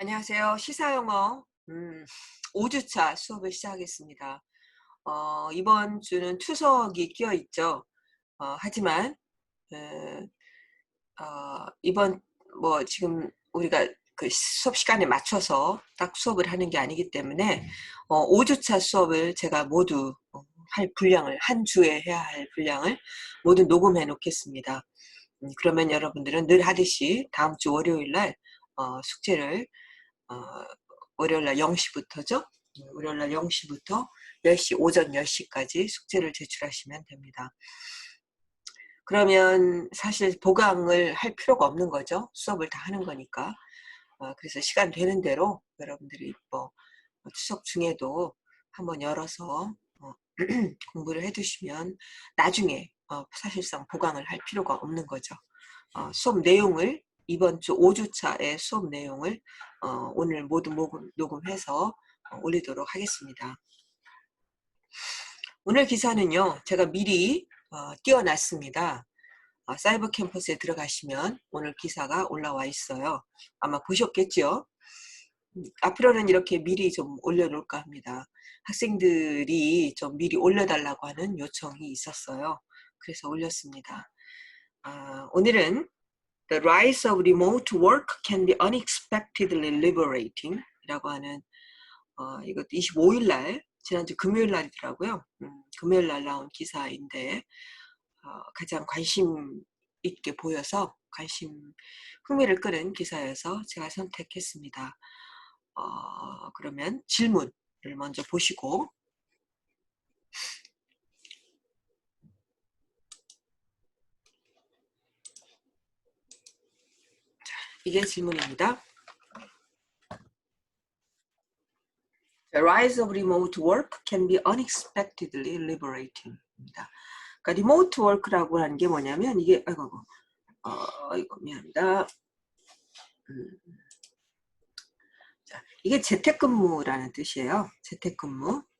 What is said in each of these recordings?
안녕하세요. 시사영어 5주차 수업을 시작하겠습니다. 이번 주는 추석이 끼어 있죠. 하지만 에, 이번 지금 우리가 그 수업 시간에 맞춰서 딱 수업을 하는 게 아니기 때문에 5주차 수업을 제가 모두 할 분량을 한 주에 해야 할 분량을 모두 녹음해 놓겠습니다. 그러면 여러분들은 늘 하듯이 다음 주 월요일 날 숙제를 어 월요일 날 0 시부터죠. 월요일 날 0 시부터 10 시 오전 10 시까지 숙제를 제출하시면 됩니다. 그러면 사실 보강을 할 필요가 없는 거죠. 수업을 다 하는 거니까. 그래서 시간 되는 대로 여러분들이 추석 중에도 한번 열어서 공부를 해 두시면 나중에 사실상 보강을 할 필요가 없는 거죠. 수업 내용을 이번 주 5주차의 수업 내용을 오늘 모두 녹음해서 올리도록 하겠습니다. 오늘 기사는요, 제가 미리 띄워놨습니다. 사이버 캠퍼스에 들어가시면 오늘 기사가 올라와 있어요. 아마 보셨겠죠? 앞으로는 이렇게 미리 좀 올려놓을까 합니다. 학생들이 좀 미리 올려달라고 하는 요청이 있었어요. 그래서 올렸습니다. 오늘은 The rise of remote work can be unexpectedly liberating 이라고 하는 이것도 25일 날 지난주 금요일 날이더라고요. 금요일 날 나온 기사인데 가장 관심 있게 보여서 흥미를 끄는 기사여서 제가 선택했습니다. 그러면 질문을 먼저 보시고 이게 질문입니다. The rise of remote work can be unexpectedly liberating. 입니다. 그러니까 리모트 워크라고 하는 게 뭐냐면 이게 이거 미안합니다. 자, 이게 재택근무라는 뜻이에요.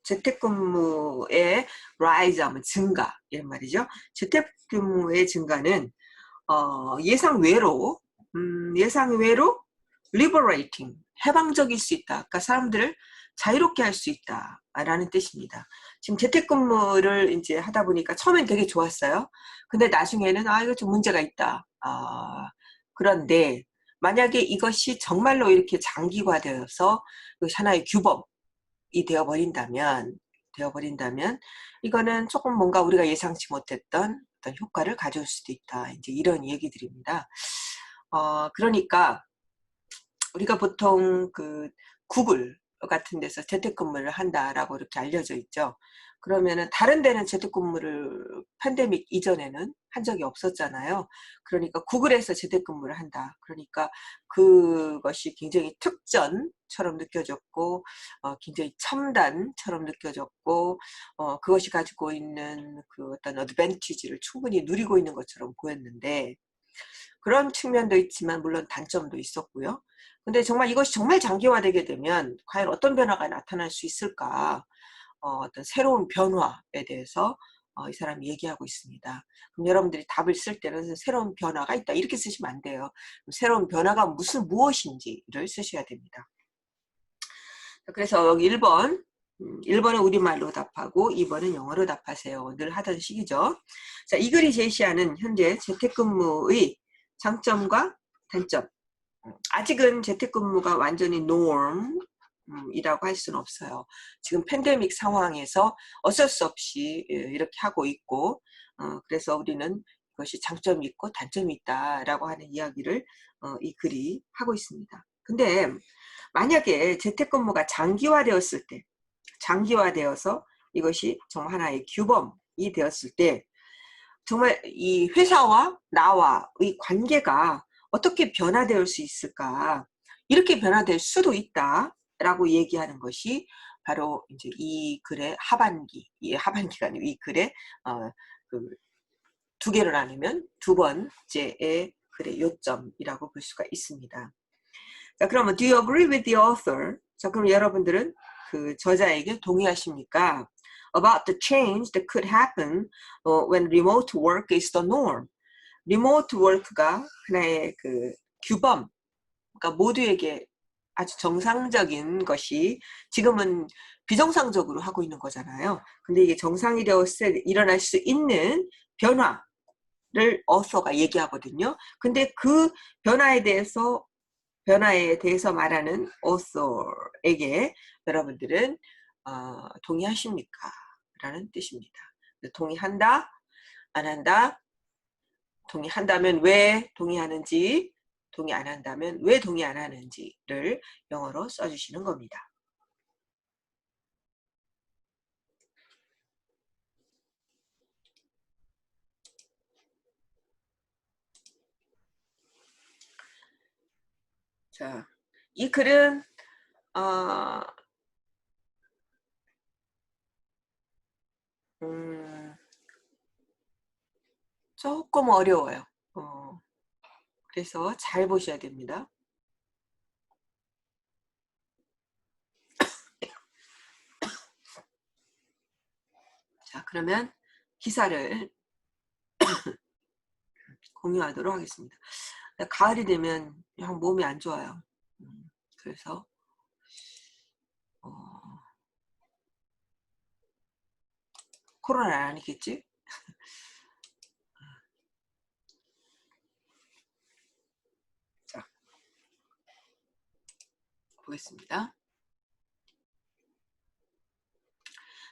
재택근무의 rise 하면 증가 이런 말이죠. 재택근무의 증가는 예상외로 liberating 해방적일 수 있다. 그러니까 사람들을 자유롭게 할 수 있다라는 뜻입니다. 지금 재택근무를 이제 하다 보니까 처음엔 되게 좋았어요. 근데 나중에는 이거 좀 문제가 있다. 그런데 만약에 이것이 정말로 이렇게 장기화되어서 하나의 규범이 되어버린다면 이거는 조금 뭔가 우리가 예상치 못했던 어떤 효과를 가져올 수도 있다. 이제 이런 얘기들입니다. 그러니까 우리가 보통 그 구글 같은 데서 재택근무를 한다라고 이렇게 알려져 있죠. 그러면은 다른 데는 재택근무를 팬데믹 이전에는 한 적이 없었잖아요. 그러니까 구글에서 재택근무를 한다. 그러니까 그것이 굉장히 특전처럼 느껴졌고 굉장히 첨단처럼 느껴졌고 그것이 가지고 있는 그 어떤 어드밴티지를 충분히 누리고 있는 것처럼 보였는데 그런 측면도 있지만 물론 단점도 있었고요. 근데 정말 이것이 정말 장기화되게 되면 과연 어떤 변화가 나타날 수 있을까? 어떤 새로운 변화에 대해서 이 사람이 얘기하고 있습니다. 그럼 여러분들이 답을 쓸 때는 새로운 변화가 있다 이렇게 쓰시면 안 돼요. 새로운 변화가 무엇인지를 쓰셔야 됩니다. 그래서 여기 1번 1번은 우리말로 답하고 2번은 영어로 답하세요. 늘 하던 식이죠. 자, 이 글이 제시하는 현재 재택근무의 장점과 단점. 아직은 재택근무가 완전히 norm 이라고 할 수는 없어요. 지금 팬데믹 상황에서 어쩔 수 없이 이렇게 하고 있고 그래서 우리는 그것이 장점이 있고 단점이 있다라고 하는 이야기를 이 글이 하고 있습니다. 근데 만약에 재택근무가 장기화되어서 이것이 정말 하나의 규범이 되었을 때 정말 이 회사와 나와의 관계가 어떻게 변화될 수 있을까? 이렇게 변화될 수도 있다라고 얘기하는 것이 바로 이제 이 글의 하반기가 아니고 이 글의 그 두 개로 나누면 두 번째의 글의 요점이라고 볼 수가 있습니다. 자, 그러면 do you agree with the author? 자, 그럼 여러분들은 그 저자에게 동의하십니까? About the change that could happen when remote work is the norm. 리모트 워크가 하나의 그 규범, 그러니까 모두에게 아주 정상적인 것이 지금은 비정상적으로 하고 있는 거잖아요. 근데 이게 정상이 되었을 때 일어날 수 있는 변화를 어서가 얘기하거든요. 근데 그 변화에 대해서 말하는 어서에게 여러분들은 동의하십니까? 라는 뜻입니다. 동의한다, 안 한다, 동의한다면 왜 동의하는지, 동의 안 한다면 왜 동의 안 하는지를 영어로 써주시는 겁니다. 자, 이 글은 조금 어려워요. 그래서 잘 보셔야 됩니다. 자, 그러면 기사를 공유하도록 하겠습니다. 가을이 되면 영 몸이 안 좋아요. 그래서 코로나는 아니겠지? 자, 보겠습니다.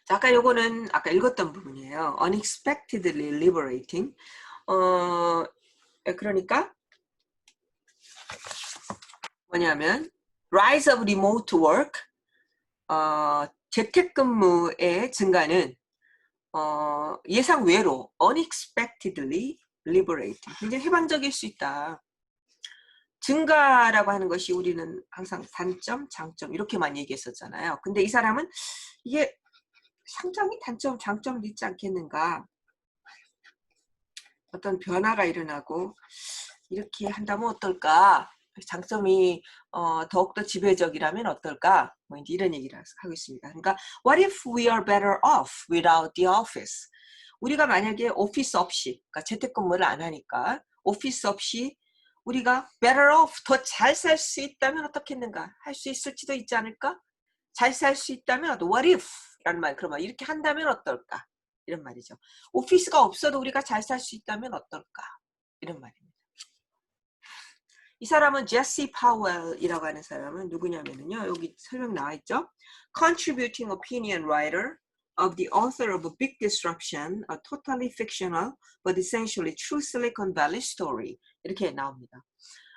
자, 아까 요거는 아까 읽었던 부분이에요. Unexpectedly liberating. 그러니까 뭐냐면 Rise of remote work. 재택근무의 증가는 예상 외로 unexpectedly liberating. 굉장히 해방적일 수 있다. 증가라고 하는 것이 우리는 항상 단점, 장점 이렇게만 얘기했었잖아요. 근데 이 사람은 이게 상당히 단점, 장점도 있지 않겠는가. 어떤 변화가 일어나고 이렇게 한다면 어떨까. 장점이 더욱더 지배적이라면 어떨까. 뭐 이제 이런 얘기를 하고 있습니다. 그러니까 what if we are better off without the office. 우리가 만약에 오피스 없이, 그러니까 재택근무를 안 하니까 오피스 없이 우리가 better off, 더 잘 살 수 있다면 어떻겠는가. 할 수 있을지도 있지 않을까. 잘 살 수 있다면 what if 라는 말, 그러면 이렇게 한다면 어떨까. 이런 말이죠. 오피스가 없어도 우리가 잘 살 수 있다면 어떨까. 이런 말입니다. 이 사람은 제시 파웰이라고 하는 사람은 누구냐면요. 여기 설명 나와 있죠. Contributing opinion writer of the author of a Big Disruption, a totally fictional but essentially true Silicon Valley story. 이렇게 나옵니다.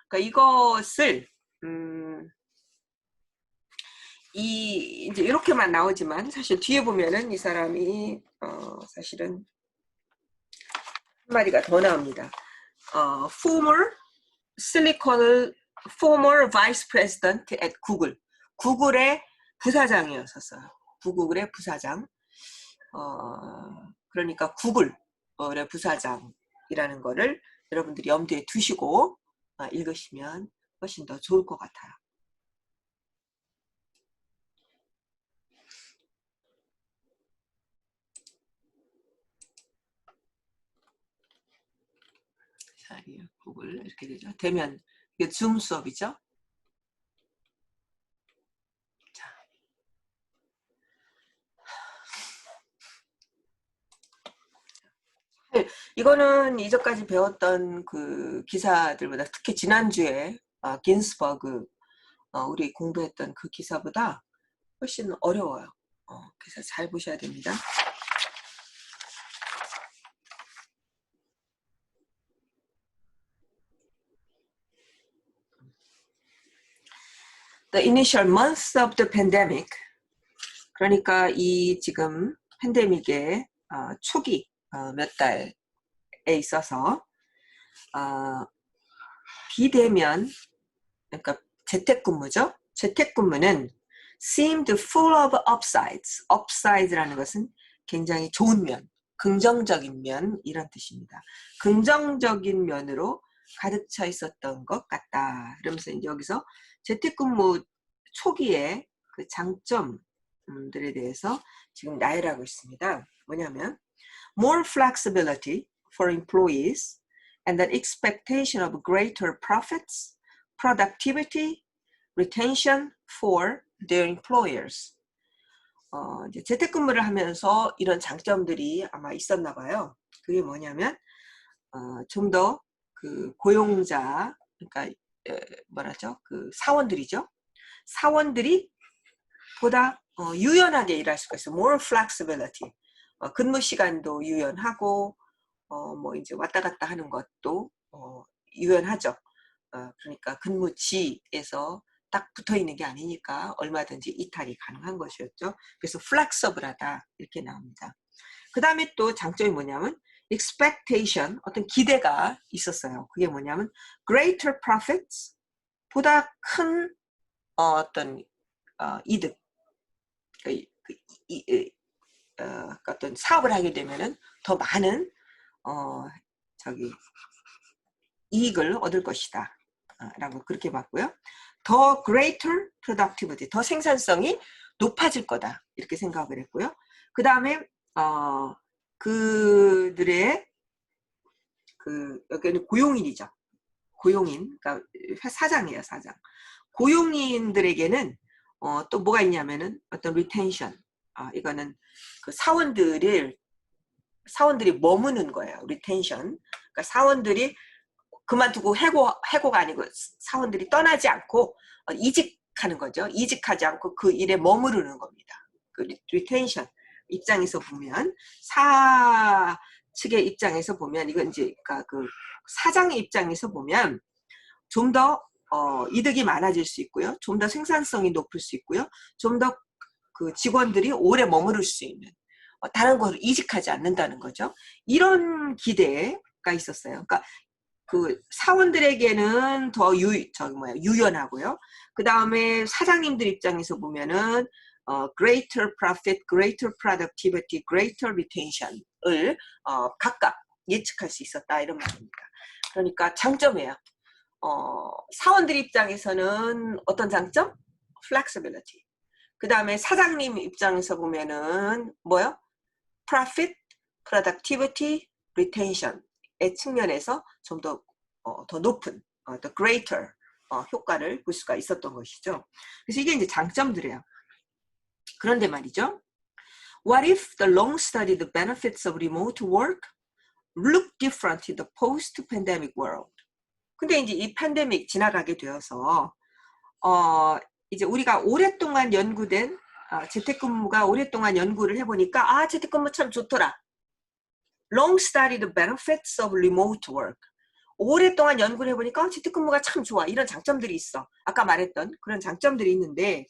그러니까 이것을 이제 이렇게만 나오지만 사실 뒤에 보면은 이 사람이 사실은 한 마디가 더 나옵니다. former vice president at Google. 구글의 부사장이었었어요. 구글의 부사장. 그러니까 구글의 부사장이라는 거를 여러분들이 염두에 두시고 읽으시면 훨씬 더 좋을 것 같아요. 구글 이렇게 되죠. 되면 이게 줌 수업이죠. 자. 이거는 이전까지 배웠던 그 기사들보다 특히 지난주에 긴스버그 우리 공부했던 그 기사보다 훨씬 어려워요. 그래서 잘 보셔야 됩니다. The initial months of the pandemic. 그러니까 이 지금 팬데믹의 초기 몇 달에 있어서 비대면, 그러니까 재택근무죠. 재택근무는 seemed full of upsides. upsides라는 것은 굉장히 좋은 면, 긍정적인 면 이런 뜻입니다. 긍정적인 면으로 가득 차 있었던 것 같다. 그러면서 이제 여기서 재택근무 초기에 그 장점들에 대해서 지금 나열하고 있습니다. 뭐냐면 more flexibility for employees and an expectation of greater profits, productivity, retention for their employers. 이제 재택근무를 하면서 이런 장점들이 아마 있었나 봐요. 그게 뭐냐면 좀 더 그 고용자, 그러니까 뭐라죠? 그 사원들이죠. 사원들이 보다 유연하게 일할 수가 있어요. more flexibility. 근무 시간도 유연하고 뭐 이제 왔다 갔다 하는 것도 유연하죠. 그러니까 근무지에서 딱 붙어 있는 게 아니니까 얼마든지 이탈이 가능한 것이었죠. 그래서 flexible하다 이렇게 나옵니다. 그 다음에 또 장점이 뭐냐면 expectation, 어떤 기대가 있었어요. 그게 뭐냐면 greater profits, 보다 큰 어떤 이득, 어떤 사업을 하게 되면은 더 많은 저기 이익을 얻을 것이다 라고 그렇게 봤고요. 더 greater productivity, 더 생산성이 높아질 거다 이렇게 생각을 했고요. 그 다음에 그들의 여기는 고용인이죠. 고용인, 그러니까 사장이에요, 사장. 고용인들에게는 또 뭐가 있냐면은 어떤 retention, 이거는 그 사원들이 머무는 거예요. retention. 그러니까 사원들이 그만두고 해고가 아니고 사원들이 떠나지 않고 이직하는 거죠. 이직하지 않고 그 일에 머무르는 겁니다. 그 retention 입장에서 보면, 사측의 입장에서 보면, 이건 이제 그러니까 그 사장의 입장에서 보면 좀 더 이득이 많아질 수 있고요. 좀 더 생산성이 높을 수 있고요. 좀 더 그 직원들이 오래 머무를 수 있는, 다른 곳으로 이직하지 않는다는 거죠. 이런 기대가 있었어요. 그러니까 그 사원들에게는 더 유연하고요. 그 다음에 사장님들 입장에서 보면은 greater profit, greater productivity, greater retention을 각각 예측할 수 있었다 이런 말입니다. 그러니까 장점이에요. 사원들 입장에서는 어떤 장점? flexibility. 그 다음에 사장님 입장에서 보면은 뭐요? profit, productivity, retention의 측면에서 좀 더 높은, the greater 효과를 볼 수가 있었던 것이죠. 그래서 이게 이제 장점들이에요. 그런데 말이죠. What if the long-studied benefits of remote work look different in the post-pandemic world? 근데 이제 이 팬데믹 지나가게 되어서 이제 우리가 오랫동안 연구된 재택근무가 오랫동안 연구를 해보니까 재택근무 참 좋더라. Long-studied benefits of remote work. 오랫동안 연구를 해보니까 재택근무가 참 좋아. 이런 장점들이 있어. 아까 말했던 그런 장점들이 있는데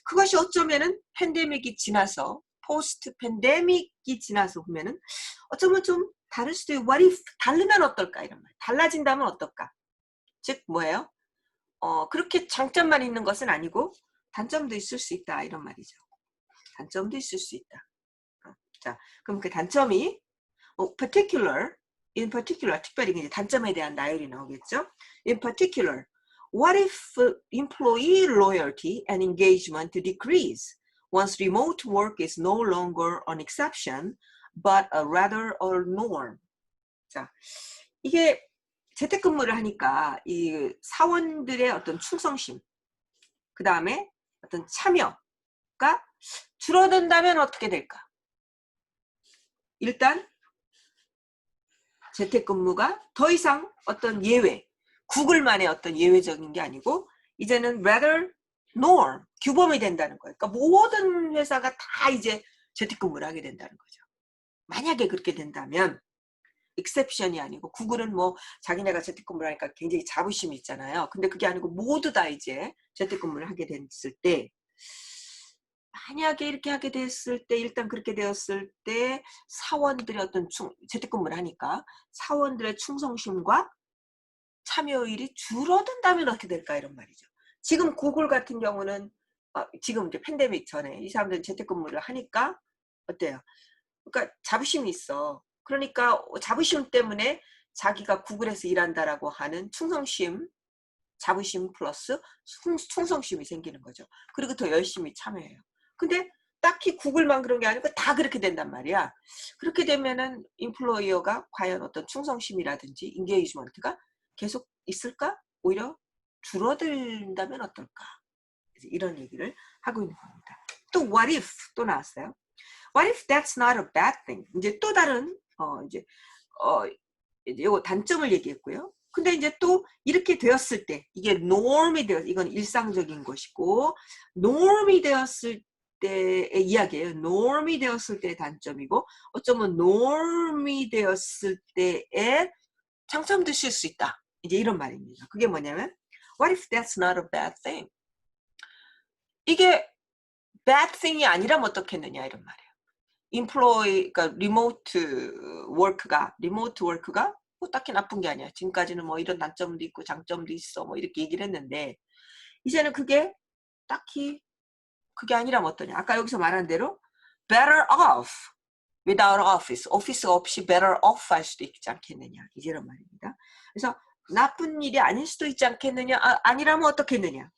그것이 어쩌면은 팬데믹이 지나서 포스트 팬데믹이 지나서 보면은 어쩌면 좀 다를 수도 있고 what if 다르면 어떨까 이런 말. 달라진다면 어떨까. 즉 뭐예요? 그렇게 장점만 있는 것은 아니고 단점도 있을 수 있다 이런 말이죠. 단점도 있을 수 있다. 자, 그럼 그 단점이 in particular 특별히 이제 단점에 대한 나열이 나오겠죠. In particular, what if employee loyalty and engagement decrease once remote work is no longer an exception but rather a norm? 자, 이게 재택근무를 하니까 이 사원들의 어떤 충성심, 그 다음에 어떤 참여가 줄어든다면 어떻게 될까? 일단 재택근무가 더 이상 어떤 예외, 구글만의 어떤 예외적인 게 아니고 이제는 rather norm, 규범이 된다는 거예요. 그러니까 모든 회사가 다 이제 재택근무를 하게 된다는 거죠. 만약에 그렇게 된다면 exception이 아니고 구글은 뭐 자기네가 재택근무를 하니까 굉장히 자부심이 있잖아요. 근데 그게 아니고 모두 다 이제 재택근무를 하게 됐을 때 만약에 이렇게 하게 됐을 때 일단 그렇게 되었을 때 사원들의 어떤 재택근무를 하니까 사원들의 충성심과 참여율이 줄어든다면 어떻게 될까 이런 말이죠. 지금 구글 같은 경우는 지금 이제 팬데믹 전에 이 사람들은 재택근무를 하니까 어때요? 그러니까 자부심이 있어. 그러니까 자부심 때문에 자기가 구글에서 일한다라고 하는 충성심, 자부심 플러스 충성심이 생기는 거죠. 그리고 더 열심히 참여해요. 근데 딱히 구글만 그런 게 아니고 다 그렇게 된단 말이야. 그렇게 되면은 인플로이어가 과연 어떤 충성심이라든지 인게이지먼트가 계속 있을까? 오히려 줄어든다면 어떨까? 이런 얘기를 하고 있는 겁니다. 또 what if 또 나왔어요. What if that's not a bad thing? 이제 또 다른 이제 요거 단점을 얘기했고요. 근데 이제 또 이렇게 되었을 때 이게 norm이 되어 이건 일상적인 것이고 norm이 되었을 때의 이야기예요. norm이 되었을 때의 단점이고 어쩌면 norm이 되었을 때의 장점도 있을 수 있다. 이제 이런 말입니다. 그게 뭐냐면 What if that's not a bad thing? 이게 bad thing이 아니라면 어떻겠느냐 이런 말이에요. 그러니까 리모트 워크가 뭐 딱히 나쁜 게 아니야. 지금까지는 뭐 이런 단점도 있고 장점도 있어. 뭐 이렇게 얘기를 했는데 이제는 그게 딱히 그게 아니라면 어떠냐. 아까 여기서 말한 대로 better off without office. 오피스가 없이 better off 할 수도 있지 않겠느냐. 이제 이런 말입니다. 그래서 나쁜 일이 아닐 수도 있지 않겠느냐. 아니라면 어떻겠느냐.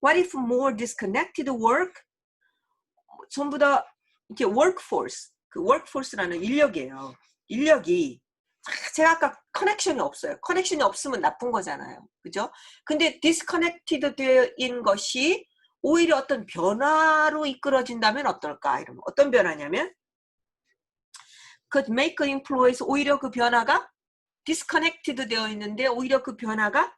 What if more disconnected work? 전부 다 이렇게 workforce, 그 workforce라는 인력이에요. 인력이 제가 아까 커넥션이 없어요. 커넥션이 없으면 나쁜 거잖아요. 그죠? 근데 disconnected 되어인 것이 오히려 어떤 변화로 이끌어진다면 어떨까? 이러면 어떤 변화냐면 could make employees 오히려 그 변화가 disconnected 되어 있는데 오히려 그 변화가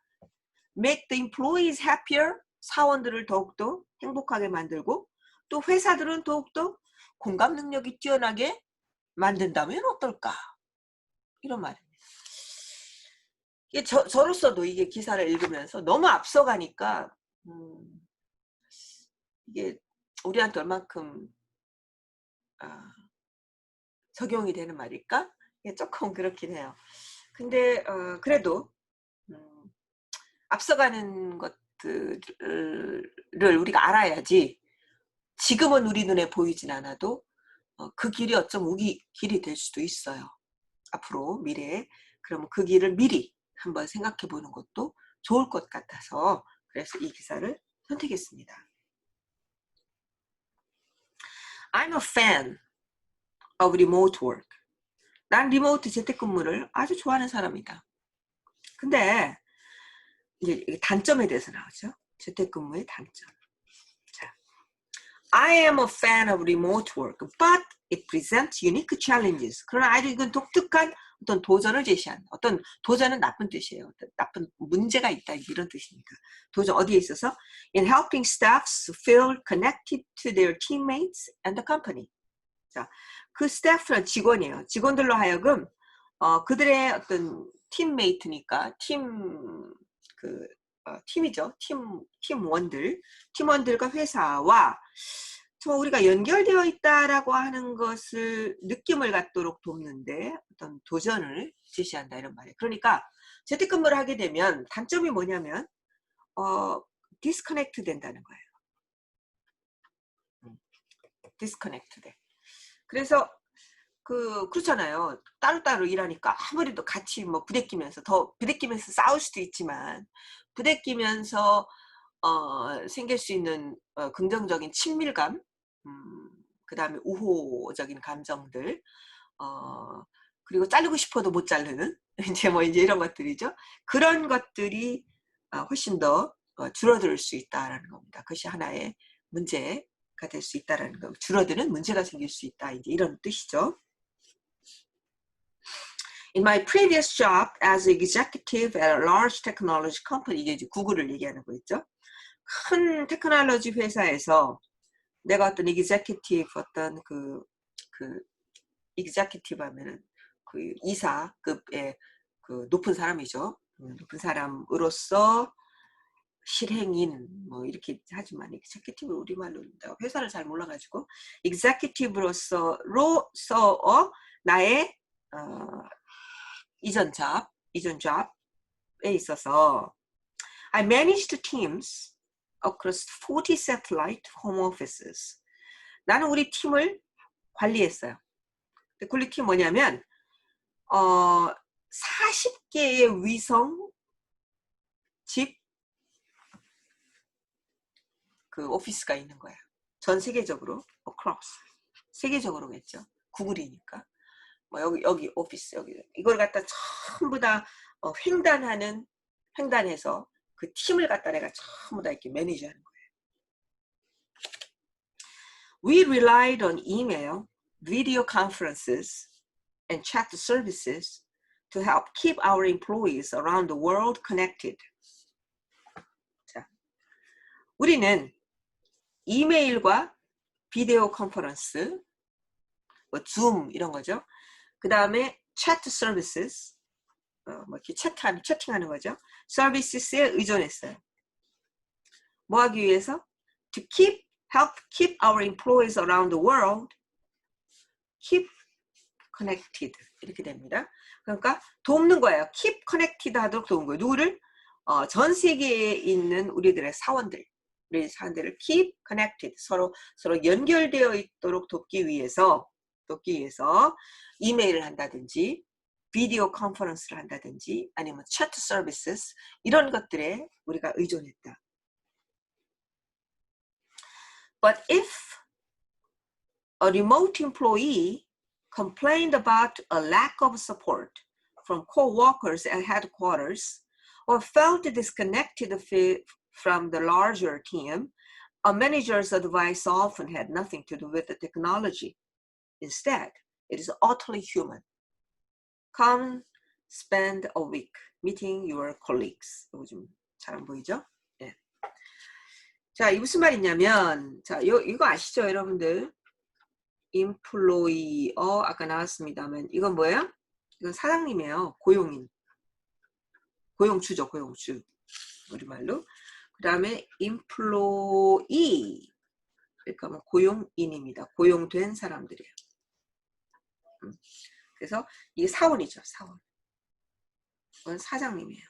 make the employees happier 사원들을 더욱더 행복하게 만들고 또 회사들은 더욱더 공감 능력이 뛰어나게 만든다면 어떨까? 이런 말입니다. 이게 저로서도 이게 기사를 읽으면서 너무 앞서가니까 이게 우리한테 얼만큼 적용이 되는 말일까? 이게 조금 그렇긴 해요. 근데 그래도 앞서가는 것들을 우리가 알아야지 지금은 우리 눈에 보이진 않아도 그 길이 어쩜 우리 길이 될 수도 있어요. 앞으로 미래에. 그러면 그 길을 미리 한번 생각해 보는 것도 좋을 것 같아서 그래서 이 기사를 선택했습니다. I'm a fan of remote work. 난 리모트 재택근무를 아주 좋아하는 사람이다. 근데 이제 단점에 대해서 나오죠. 재택근무의 단점. 자, I am a fan of remote work, but it presents unique challenges. 그러나 아주 이건 독특한 어떤 도전을 제시한 어떤 도전은 나쁜 뜻이에요. 나쁜 문제가 있다 이런 뜻입니다. 도전 어디에 있어서 in helping staffs feel connected to their teammates and the company. 자, 그 스태프는 직원이에요. 직원들로 하여금 그들의 어떤 팀메이트니까 팀이죠. 팀원들과 회사와 우리가 연결되어 있다라고 하는 것을 느낌을 갖도록 돕는데 어떤 도전을 제시한다 이런 말이에요. 그러니까 재택근무를 하게 되면 단점이 뭐냐면 디스커넥트 된다는 거예요. 디스커넥트 돼. 그래서 그렇잖아요. 따로따로 일하니까 아무래도 같이 뭐 부대끼면서 싸울 수도 있지만 부대끼면서 생길 수 있는 긍정적인 친밀감, 그 다음에 우호적인 감정들, 그리고 자르고 싶어도 못 자르는 이제 이런 것들이죠. 그런 것들이 훨씬 더 줄어들 수 있다라는 겁니다. 그것이 하나의 문제가 될 수 있다라는 거. 줄어드는 문제가 생길 수 있다. 이제 이런 뜻이죠. In my previous job as executive at a large technology company, 이게 이제 구글을 얘기하는 거 있죠. 큰 테크놀로지 회사에서 내가 어떤 executive 어떤 그 executive 하면은 그 이사급의 그 높은 사람이죠. 높은 사람으로서 실행인 뭐 이렇게 하지만 executive를 우리말로 내가 회사를 잘 몰라가지고 executive로서 나의 이전 잡에 있어서 I managed teams across 40 satellite home offices. 나는 우리 팀을 관리했어요. 관리팀 뭐냐면 40개의 위성 집 그 오피스가 있는 거예요. 전 세계적으로 across 세계적으로겠죠. 구글이니까. 뭐 여기 오피스 여기 이걸 갖다 전부 다 횡단해서 그 팀을 갖다 내가 전부 다 이렇게 매니지하는 거예요. We relied on email, video conferences, and chat services to help keep our employees around the world connected. 자, 우리는 이메일과 비디오 컨퍼런스, 뭐 줌 이런 거죠. 그 다음에 chat services, 뭐 이렇게 채팅하는 거죠. 서비스에 의존했어요. 뭐 하기 위해서? To help keep our employees around the world keep connected 이렇게 됩니다. 그러니까 돕는 거예요. keep connected 하도록 돕는 거예요. 누구를? 전 세계에 있는 우리들의 사원들을 keep connected 서로 연결되어 있도록 돕기 위해서 이메일을 한다든지 비디오 컨퍼런스를 한다든지 아니면 채트 서비스 이런 것들에 우리가 의존했다. But if a remote employee complained about a lack of support from co-workers at headquarters or felt disconnected from the larger team, a manager's advice often had nothing to do with the technology. Instead, it is utterly human. Come spend a week meeting your colleagues. 이거 좀 잘 안 보이죠? 네. 자, 이 무슨 말이냐면, 자, 이거 아시죠, 여러분들? employee, 아까 나왔습니다만, 이건 뭐예요? 이건 사장님이에요. 고용인. 고용주죠, 고용주. 우리말로. 그 다음에 employee. 그러니까 뭐 고용인입니다. 고용된 사람들이에요. 그래서 이게 사원이죠, 사원. 이건 사장님이에요.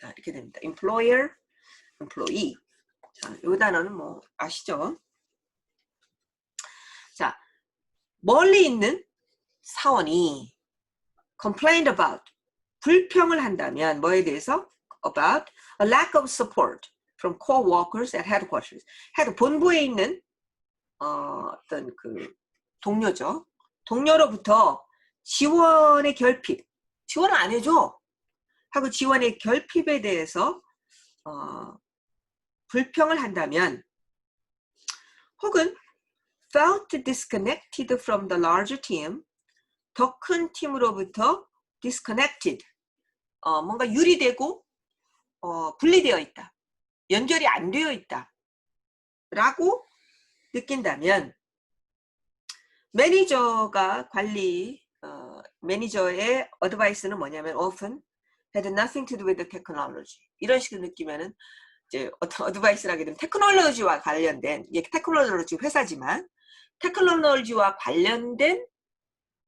자, 이렇게 됩니다. employer, employee. 자, 이 단어는 뭐 아시죠? 자, 멀리 있는 사원이 complained about, 불평을 한다면 뭐에 대해서? about a lack of support from co-workers at headquarters. 본부에 있는 어떤 그 동료죠. 동료로부터 지원의 결핍, 지원을 안 해줘 하고 지원의 결핍에 대해서 불평을 한다면, 혹은 felt disconnected from the larger team, 더 큰 팀으로부터 disconnected, 뭔가 유리되고 분리되어 있다, 연결이 안 되어 있다 라고 느낀다면, 매니저가 매니저의 어드바이스는 뭐냐면 often had nothing to do with the technology. 이런 식으로 느끼면은 이제 어떤 어드바이스를 하게 되면 테크놀로지와 관련된, 이게 테크놀로지 회사지만 테크놀로지와 관련된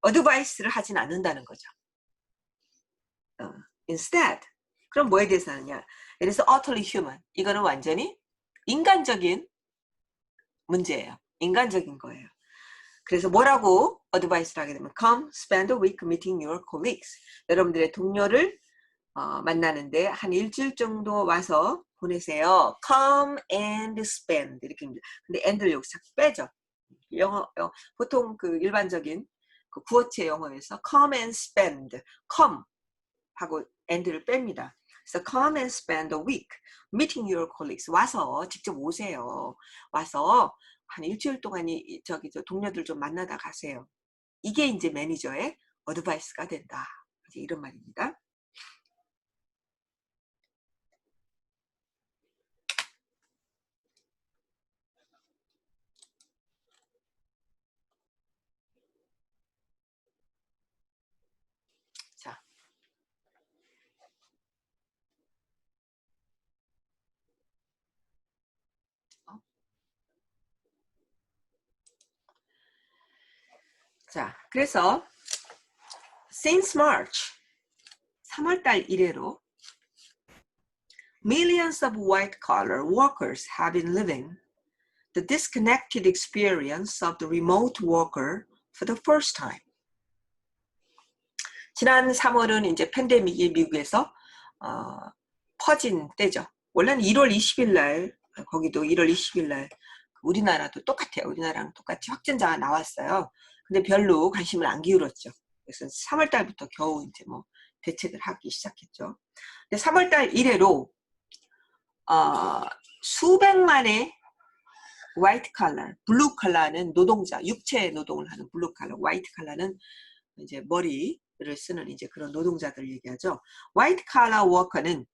어드바이스를 하진 않는다는 거죠. Instead, 그럼 뭐에 대해서 하느냐? It is utterly human. 이거는 완전히 인간적인 문제예요. 인간적인 거예요. 그래서 뭐라고 어드바이스를 하게 되면 Come spend a week meeting your colleagues. 여러분들의 동료를 만나는데 한 일주일 정도 와서 보내세요. Come and spend 이렇게 합니다. 근데 and를 여기서 빼죠. 보통 그 일반적인 그 구어체 영어에서 come and spend, come 하고 and를 뺍니다. 그래서 come and spend a week meeting your colleagues. 와서 직접 오세요. 와서 한 일주일 동안 저 동료들 좀 만나다 가세요. 이게 이제 매니저의 어드바이스가 된다. 이제 이런 말입니다. 자, 그래서 since March, 3월달 이래로 millions of white-collar workers have been living the disconnected experience of the remote worker for the first time. 지난 3월은 이제 팬데믹이 미국에서 퍼진 때죠. 원래는 1월 20일 날, 거기도 1월 20일 날, 우리나라도 똑같아요. 우리나라랑 똑같이 확진자가 나왔어요. 근데 별로 관심을 안 기울였죠. 그래서 3월 달부터 겨우 이제 뭐 대책을 하기 시작했죠. 근데 3월 달 이래로 수백만의 화이트 칼라, 블루 칼라는 노동자, 육체 노동을 하는 블루 칼라, 화이트 칼라는 이제 머리를 쓰는 이제 그런 노동자들 얘기하죠. 화이트 칼라 워커는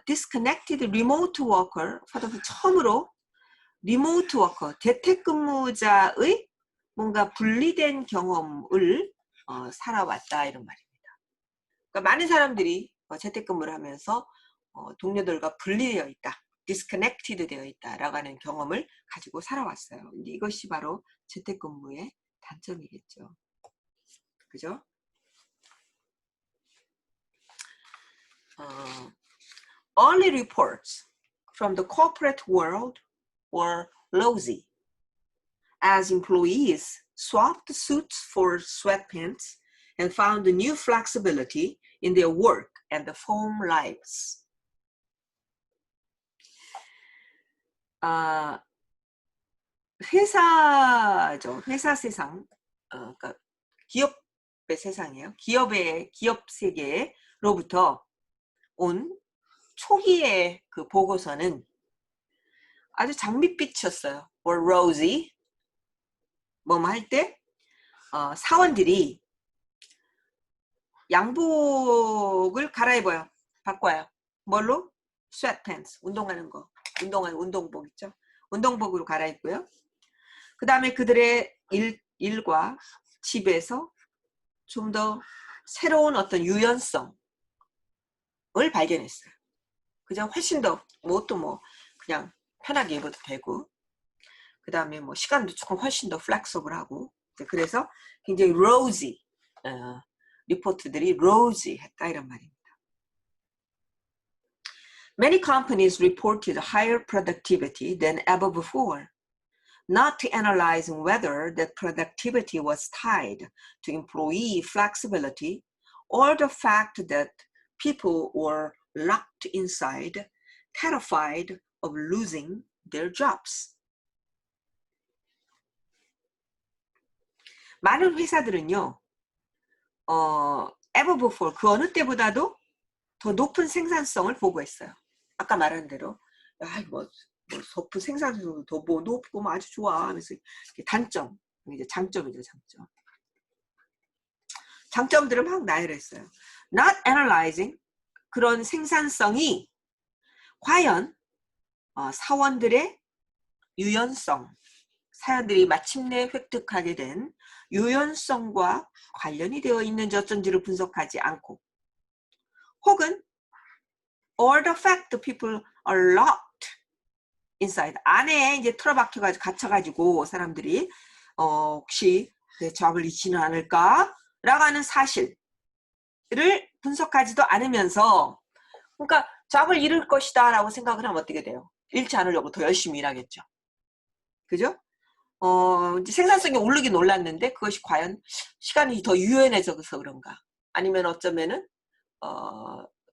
disconnected remote worker, 처음으로 리모트 워커, 재택근무자의 뭔가 분리된 경험을 살아왔다 이런 말입니다. 그러니까 많은 사람들이 재택근무를 하면서 동료들과 분리되어 있다, disconnected 되어 있다라고 하는 경험을 가지고 살아왔어요. 근데 이것이 바로 재택근무의 단점이겠죠. 그죠? Early reports from the corporate world were rosy as employees swapped suits for sweatpants and found a new flexibility in their work and the home lives. 회사죠. 회사 세상, 그러니까 기업의 세상이에요. 기업 세계로부터 온 초기의 그 보고서는 아주 장밋빛이었어요. or rosy. 뭐뭐 할 때 사원들이 양복을 갈아입어요. 바꿔요. 뭘로? sweatpants. 운동하는 거. 운동복 있죠. 운동복으로 갈아입고요. 그 다음에 그들의 일과 집에서 좀 더 새로운 어떤 유연성을 발견했어요. 그죠? 훨씬 더 또 그냥 편하게 입어도 되고, 그 다음에 시간도 조금 훨씬 더 플렉서블하고, 그래서 굉장히 rosy, 리포트들이 rosy 했다 이런 말입니다. Many companies reported higher productivity than ever before, not analyzing whether that productivity was tied to employee flexibility or the fact that people were locked inside, terrified of losing their jobs. 많은 회사들은요, ever before, 그 어느 때보다도 더 높은 생산성을 보고했어요. 아까 말한 대로, 높은 생산성도 더 높고 아주 좋아 하면서 단점, 이제 장점이죠, 장점. 장점들을 막 나열했어요. Not analyzing, 그런 생산성이 과연 사원들의 유연성, 사람들이 마침내 획득하게 된 유연성과 관련이 되어 있는지 어쩐지를 분석하지 않고, 혹은 or the fact that people are locked inside, 안에 이제 틀어박혀가지고 갇혀가지고 사람들이 혹시 내 잡을 잃지는 않을까 라고 하는 사실을 분석하지도 않으면서, 그러니까 잡을 잃을 것이다 라고 생각을 하면 어떻게 돼요? 잃지 않으려고 더 열심히 일하겠죠. 그죠? 이제 생산성이 오르긴 올랐는데 그것이 과연 시간이 더 유연해져서 그런가, 아니면 어쩌면은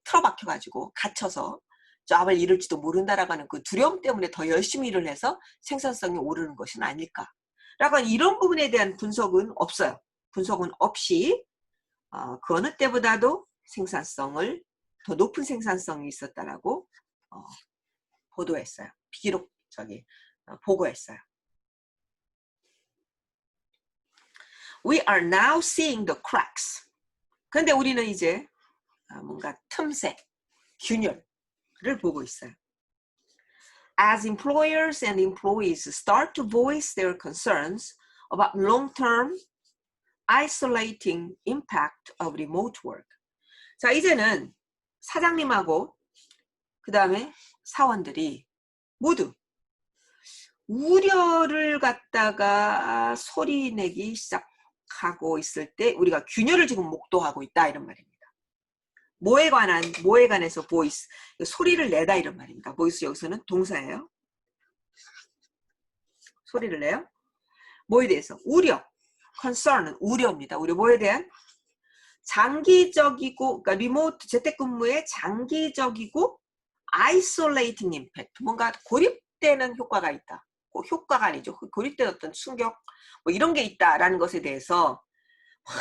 틀어박혀가지고 갇혀서 잡을 잃을지도 모른다라고 하는 그 두려움 때문에 더 열심히 일을 해서 생산성이 오르는 것은 아닐까 라고 하는 이런 부분에 대한 분석은 없어요. 분석은 없이 그 어느 때보다도 생산성을 더 높은 생산성이 있었다라고 보도했어요. 비록 보고했어요. We are now seeing the cracks. 그런데 우리는 이제 뭔가 틈새, 균열을 보고 있어요. As employers and employees start to voice their concerns about long-term isolating impact of remote work. 자, 이제는 사장님하고 그 다음에 사원들이 모두 우려를 갖다가 소리내기 시작하고 있을 때 우리가 균열을 지금 목도하고 있다 이런 말입니다. 뭐에 관해서 보이스, 소리를 내다 이런 말입니다. 보이스 여기서는 동사예요. 소리를 내요. 뭐에 대해서? 우려. concern은 우려입니다. 우려 뭐에 대한? 장기적이고, 그러니까 리모트 재택근무의 장기적이고 isolating impact, 뭔가 고립되는 효과가 있다. 효과가 아니죠. 고립된 어떤 충격, 이런 게 있다라는 것에 대해서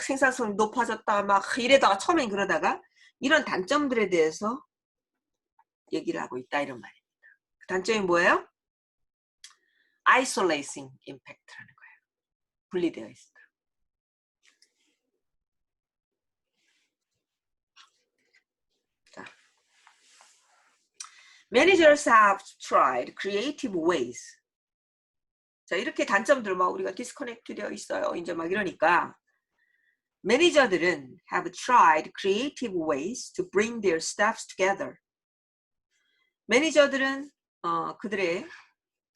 생산성이 높아졌다 막 이래다가 처음엔 그러다가 이런 단점들에 대해서 얘기를 하고 있다 이런 말입니다. 그 단점이 뭐예요? isolating impact라는 거예요. 분리되어 있다. 자, managers have tried creative ways. 자, 이렇게 단점들 막 우리가 디스커넥트 되어 있어요. 이제 막 이러니까 매니저들은 have tried creative ways to bring their staffs together. 매니저들은 그들의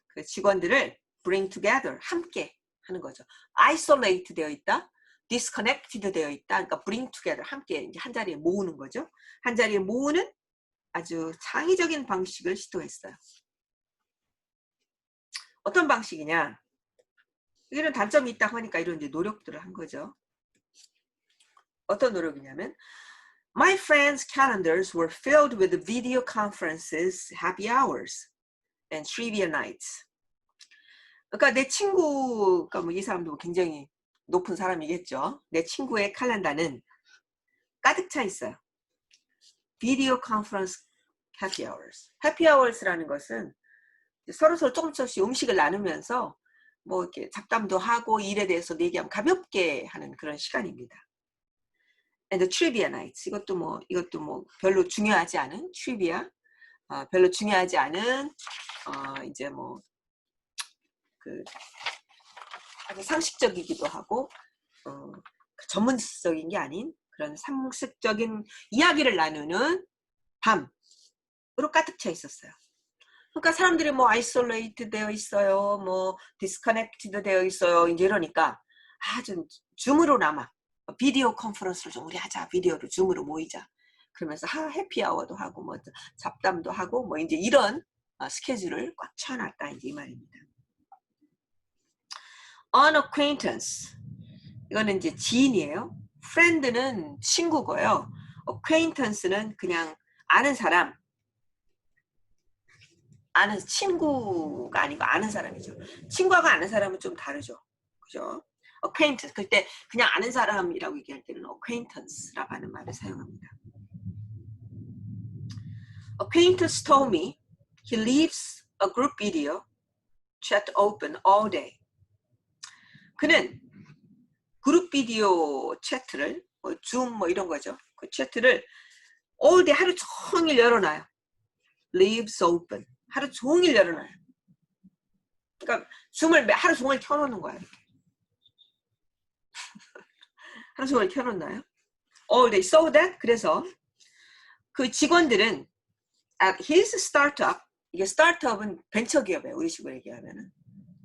그 직원들을 bring together, 함께 하는 거죠. isolate 되어 있다, disconnected 되어 있다. 그러니까 bring together, 함께 이제 한 자리에 모으는 거죠. 한 자리에 모으는 아주 창의적인 방식을 시도했어요. 어떤 방식이냐? 이런 단점이 있다고 하니까 이런 이제 노력들을 한 거죠. 어떤 노력이냐면 My friends' calendars were filled with video conferences, happy hours, and trivia nights. 그러니까 내 친구가 뭐 이 사람도 굉장히 높은 사람이겠죠. 내 친구의 칼렌다는 가득 차 있어요. 비디오 컨퍼런스 해피 아워스. 해피 아워스라는 것은 서로 조금씩 음식을 나누면서 뭐 이렇게 잡담도 하고 일에 대해서 얘기하면 가볍게 하는 그런 시간입니다. And the trivia nights. 이것도 뭐 별로 중요하지 않은 trivia. 별로 중요하지 않은 이제 뭐 그 아주 상식적이기도 하고 전문적인 게 아닌 그런 상식적인 이야기를 나누는 밤으로 가득 차 있었어요. 그러니까 사람들이 뭐 아이솔레이트 되어 있어요, 뭐 디스커넥티드 되어 있어요, 이제 이러니까 좀 줌으로나마 비디오 컨퍼런스를 좀 우리 하자, 비디오로 줌으로 모이자. 그러면서 해피아워도 하고 뭐 잡담도 하고 뭐 이제 이런 스케줄을 꽉 채워놨다 이제 이 말입니다. An acquaintance. 이거는 이제 지인이에요. friend는 친구고요. acquaintance는 그냥 아는 사람. 아는 친구가 아니고 아는 사람이죠. 친구하고 아는 사람은 좀 다르죠. 그죠? acquaintance. 그때 그냥 아는 사람이라고 얘기할 때는 acquaintance라고 하는 말을 사용합니다. Acquaintance told me he leaves a group video chat open all day. 그는 그룹 비디오 채트를 줌 뭐 이런 거죠. 그 채트를 all day 하루 종일 열어놔요. leaves open. 하루 종일 열어놔요. 그러니까 줌을 하루 종일 켜놓는 거야. 이렇게. 하루 종일 켜놓나요? all day. So that 그래서 그 직원들은 at his startup, 이게 스타트업은 벤처기업이에요. 우리 식으로 얘기하면은.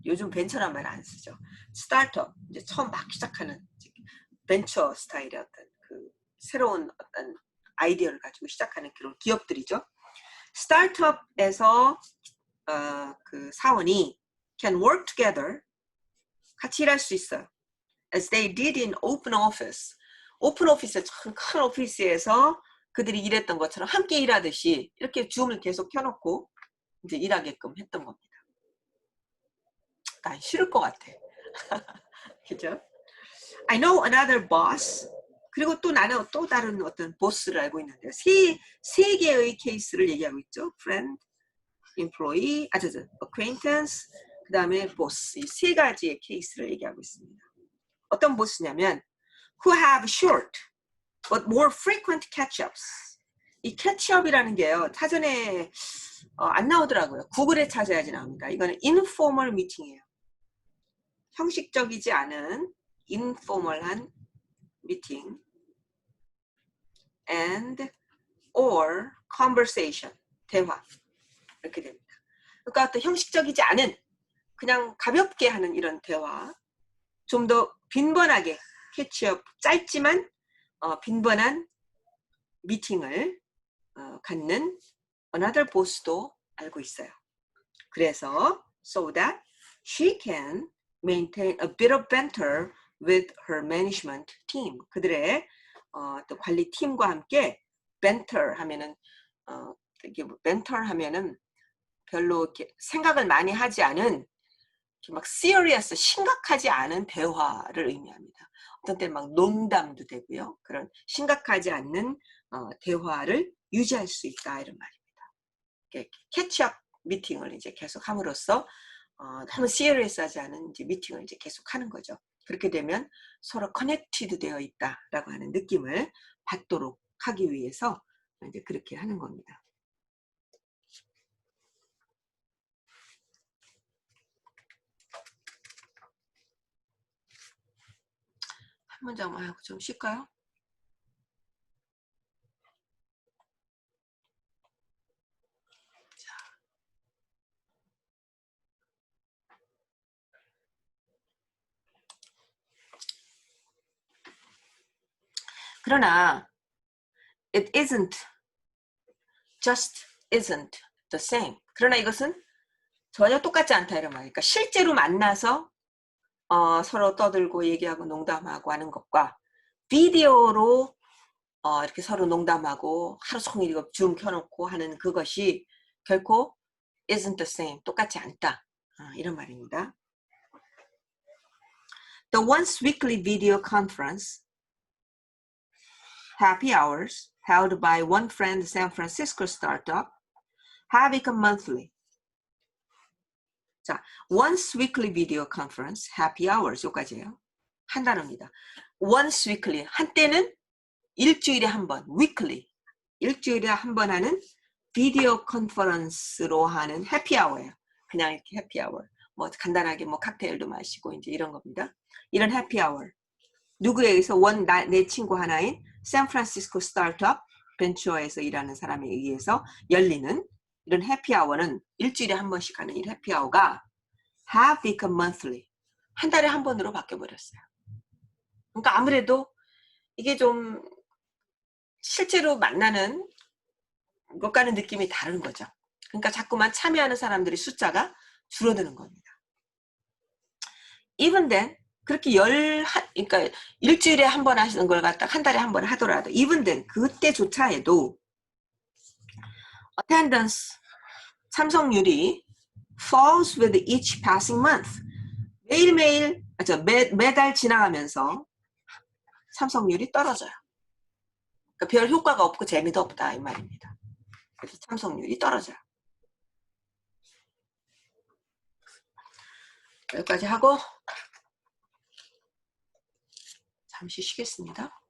요즘 벤처란 말 안 쓰죠. 스타트업, 이제 처음 막 시작하는 벤처 스타일의 어떤 그 새로운 어떤 아이디어를 가지고 시작하는 그런 기업들이죠. 스타트업에서 그 사원이 can work together, 같이 일할 수 있어요. As they did in open office. 오픈 오피스, 큰 오피스에서 그들이 일했던 것처럼 함께 일하듯이 이렇게 줌을 계속 켜놓고 이제 일하게끔 했던 겁니다. 난 싫을 것 같아. 그죠? I know another boss. 그리고 또 나는 또 다른 어떤 보스를 알고 있는데요. 세 개의 케이스를 얘기하고 있죠. friend, employee, acquaintance, 그 다음에 boss. 이 세 가지의 케이스를 얘기하고 있습니다. 어떤 보스냐면 who have short but more frequent catch-ups. 이 catch-up이라는 게요. 사전에 안 나오더라고요. 구글에 찾아야지 나옵니다. 이거는 informal meeting이에요. 형식적이지 않은 informal한 meeting and or conversation, 대화 이렇게 됩니다. 그러니까 어떤 형식적이지 않은 그냥 가볍게 하는 이런 대화, 좀 더 빈번하게 캐치업, 짧지만 빈번한 미팅을 갖는 another boss도 알고 있어요. 그래서 so that she can maintain a bit of banter with her management team. 그들의 또 관리 팀과 함께 banter 하면은 이게 banter 하면은 별로 이렇게 생각을 많이 하지 않은 막 serious, 심각하지 않은 대화를 의미합니다. 어떤 때는 막 농담도 되고요. 그런 심각하지 않는 대화를 유지할 수 있다 이런 말입니다. 캐치업 미팅을 이제 계속 함으로써 너무 시리어스하지 않은 이제 미팅을 이제 계속 하는 거죠. 그렇게 되면 서로 커넥티드 되어 있다라고 하는 느낌을 받도록 하기 위해서 이제 그렇게 하는 겁니다. 한 문장만 하고 좀 쉴까요? 그러나 it isn't, just isn't the same. 그러나 이것은 전혀 똑같지 않다 이런 말이니까 실제로 만나서 서로 떠들고 얘기하고 농담하고 하는 것과 비디오로 이렇게 서로 농담하고 하루 종일 이거 줌 켜놓고 하는 그것이 결코 isn't the same, 똑같지 않다. 이런 말입니다. The once weekly video conference happy hours held by one friend San Francisco startup have become monthly. 자, once weekly video conference happy hours 요까지예요. 한 단어입니다. once weekly 한때는 일주일에 한 번, weekly 일주일에 한 번 하는 비디오 컨퍼런스로 하는 해피아워예요. 그냥 이렇게 해피아워. 뭐 간단하게 뭐 칵테일도 마시고 이제 이런 겁니다. 이런 해피아워. 누구에 의해서 내 친구 하나인 샌프란시스코 스타트업 벤처에서 일하는 사람에 의해서 열리는 이런 해피아워는 일주일에 한 번씩 하는 이 해피아워가 have become monthly. 한 달에 한 번으로 바뀌어버렸어요. 그러니까 아무래도 이게 좀 실제로 만나는 것과는 느낌이 다른 거죠. 그러니까 자꾸만 참여하는 사람들의 숫자가 줄어드는 겁니다. Even then, 그렇게 그러니까 일주일에 한 번 하시는 걸 갖다 한 달에 한 번 하더라도 even then, 그때조차 해도 attendance, 참석률이 falls with each passing month. 매일매일, 매달 지나가면서 참석률이 떨어져요. 그러니까 별 효과가 없고 재미도 없다 이 말입니다. 그래서 참석률이 떨어져요. 여기까지 하고 잠시 쉬겠습니다.